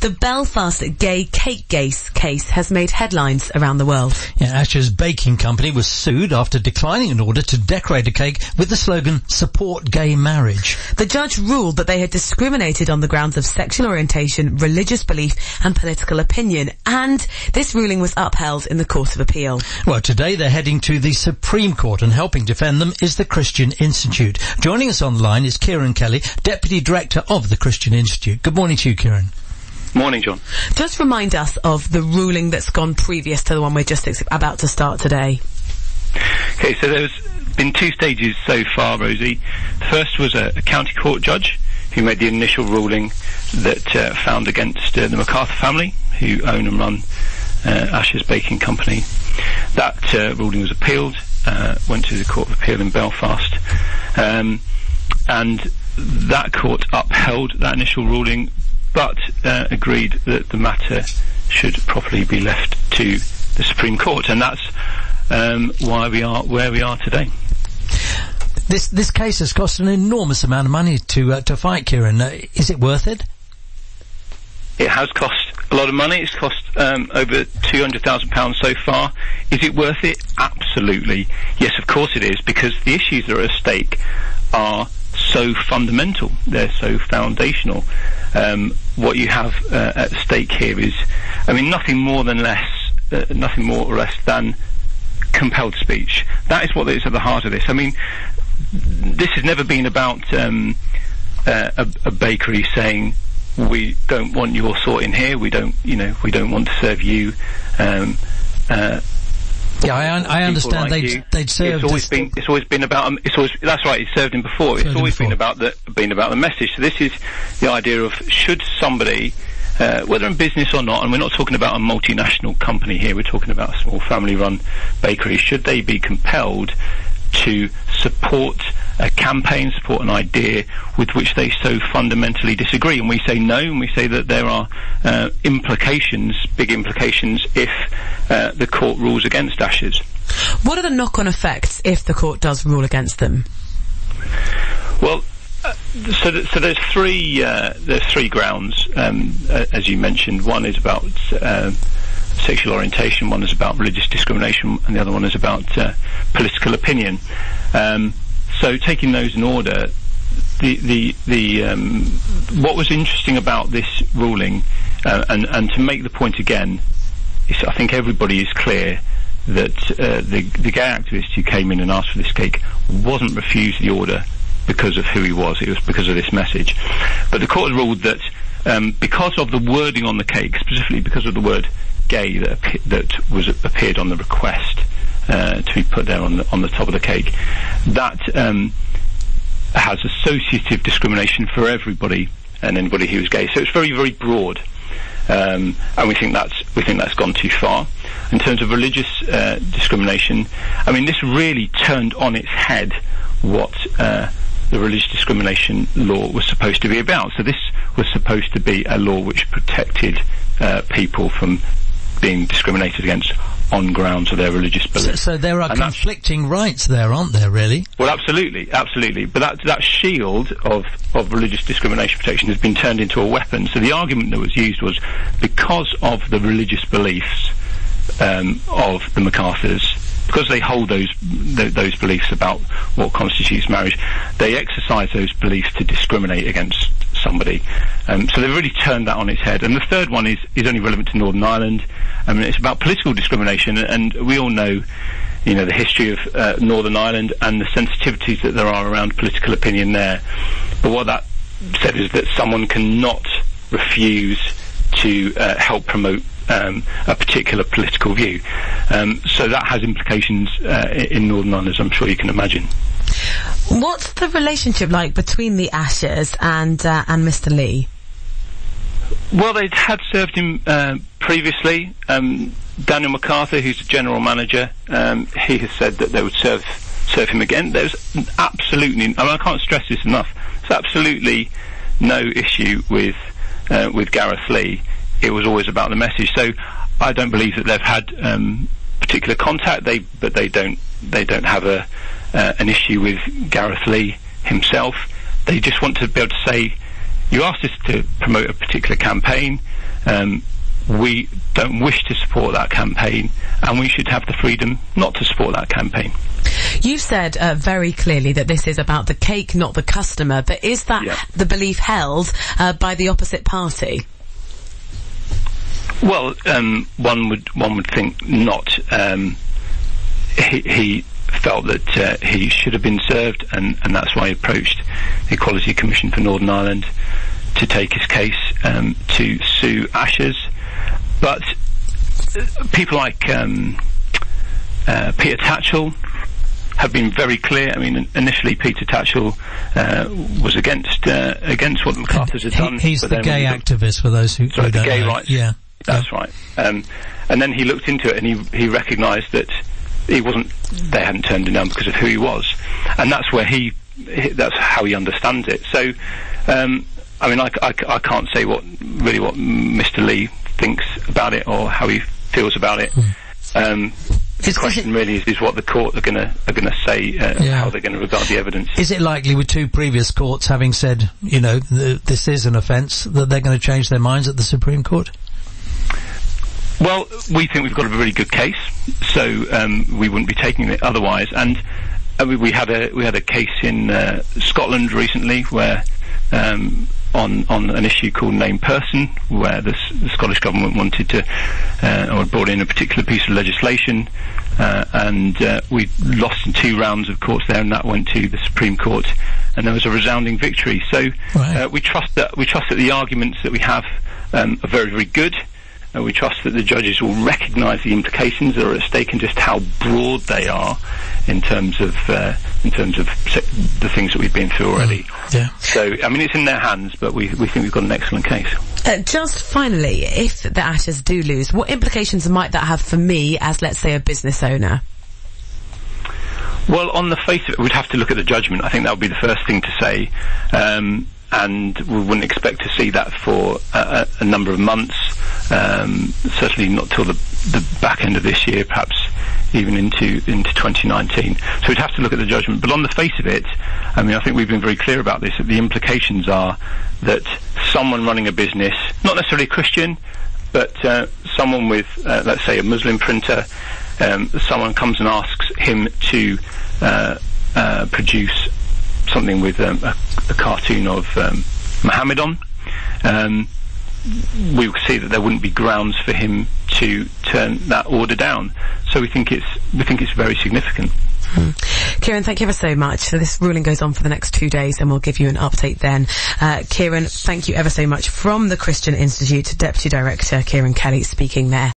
The Belfast gay cake case has made headlines around the world. Yeah, Asher's baking company was sued after declining an order to decorate a cake with the slogan, "Support Gay Marriage." The judge ruled that they had discriminated on the grounds of sexual orientation, religious belief and political opinion, and this ruling was upheld in the Court of Appeal. Well, today they're heading to the Supreme Court, and helping defend them is the Christian Institute. Joining us on the line is Ciarán Kelly, Deputy Director of the Christian Institute. Good morning to you, Ciarán. Morning, John. Just remind us of the ruling that's gone previous to the one we're just about to start today. Okay, so there's been two stages so far, Rosie. The first was a county court judge who made the initial ruling that found against the MacArthur family, who own and run Asher's Baking Company. That ruling was appealed, went to the Court of Appeal in Belfast, and that court upheld that initial ruling, but agreed that the matter should properly be left to the Supreme Court, and that's why we are where we are today. This case has cost an enormous amount of money to fight, Ciarán. Is it worth it? It has cost a lot of money. It's cost over £200,000 so far. Is it worth it? Absolutely. Yes, of course it is, because the issues that are at stake are so fundamental. They're so foundational. What you have at stake here is, nothing more or less than compelled speech. That is what is at the heart of this. This has never been about a bakery saying, we don't want your sort in here. We don't want to serve you. I understand like they'd served. It's always been about. That's right. It's served him before. It's always been about the message. So this is the idea of, should somebody, whether in business or not, and we're not talking about a multinational company here. We're talking about a small family-run bakery. Should they be compelled to support a campaign, support an idea with which they so fundamentally disagree? And we say no, and we say that there are big implications, if the court rules against Asher's. What are the knock-on effects if the court does rule against them? Well, so there's three grounds, as you mentioned. One is about sexual orientation, one is about religious discrimination, and the other one is about political opinion. So taking those in order, what was interesting about this ruling, and to make the point again, is I think everybody is clear that the gay activist who came in and asked for this cake wasn't refused the order because of who he was. It was because of this message. But the court ruled that because of the wording on the cake, specifically because of the word gay that appeared on the request to be put there on the top of the cake, that has associative discrimination for everybody and anybody who is gay. So it's very, very broad, and we think that's gone too far. In terms of religious discrimination, this really turned on its head what the religious discrimination law was supposed to be about. So this was supposed to be a law which protected people from being discriminated against on grounds of their religious beliefs. So there are conflicting rights there, aren't there, really? Well, absolutely. But that shield of religious discrimination protection has been turned into a weapon. So the argument that was used was, because of the religious beliefs of the MacArthurs, because they hold those beliefs about what constitutes marriage, they exercise those beliefs to discriminate against somebody. So they've really turned that on its head. And the third one is only relevant to Northern Ireland. It's about political discrimination, and we all know, the history of Northern Ireland and the sensitivities that there are around political opinion there. But what that said is that someone cannot refuse to help promote a particular political view. So that has implications in Northern Ireland, as I'm sure you can imagine. What's the relationship like between the Ashers and Mr. Lee? Well, they had served him previously. Daniel MacArthur, who's the general manager, he has said that they would serve him again. There's absolutely, I can't stress this enough, there's absolutely no issue with Gareth Lee. It was always about the message. So I don't believe that they've had particular contact. But they don't have an issue with Gareth Lee himself. They just want to be able to say, you asked us to promote a particular campaign. We don't wish to support that campaign, and we should have the freedom not to support that campaign. You've said very clearly that this is about the cake, not the customer, but is that the belief held by the opposite party? Well, one would think not. He felt that he should have been served, and that's why he approached the Equality Commission for Northern Ireland to take his case to sue Ashes. But people like Peter Tatchell have been very clear. I mean, initially Peter Tatchell was against what the McCarthys had done. He's the gay activist, for those who don't the gay know. rights. Yeah, that's right. And then he looked into it, and he recognised that he wasn't. They hadn't turned him down because of who he was, and that's where that's how he understands it. So, I mean, I can't say what Mr. Lee thinks about it or how he feels about it. The question really is what the court are going to say, how they're going to regard the evidence. Is it likely, with two previous courts having said, this is an offence, that they're going to change their minds at the Supreme Court? Well, we think we've got a very good case, so we wouldn't be taking it otherwise. And we had a case in Scotland recently where on an issue called named person, where the Scottish government wanted to or brought in a particular piece of legislation, and we lost in 2 rounds of courts there, and that went to the Supreme Court, and there was a resounding victory. So we trust that the arguments that we have are very, very good. We trust that the judges will recognise the implications that are at stake and just how broad they are in terms of the things that we've been through already. So, I mean, it's in their hands, but we think we've got an excellent case. Just finally, if the Ashes do lose, what implications might that have for me as, let's say, a business owner? Well, on the face of it, we'd have to look at the judgment. I think that would be the first thing to say. And we wouldn't expect to see that for a number of months, certainly not till the back end of this year, perhaps even into 2019. So we'd have to look at the judgment. But on the face of it, I mean, I think we've been very clear about this, that the implications are that someone running a business, not necessarily a Christian, but someone with, let's say, a Muslim printer, someone comes and asks him to produce something with a cartoon of Muhammad on, we will see that there wouldn't be grounds for him to turn that order down. So we think it's very significant. Ciarán, thank you ever so much. So this ruling goes on for the next 2 days, and we'll give you an update then. Ciarán, thank you ever so much. From the Christian Institute, Deputy Director Ciarán Kelly speaking there.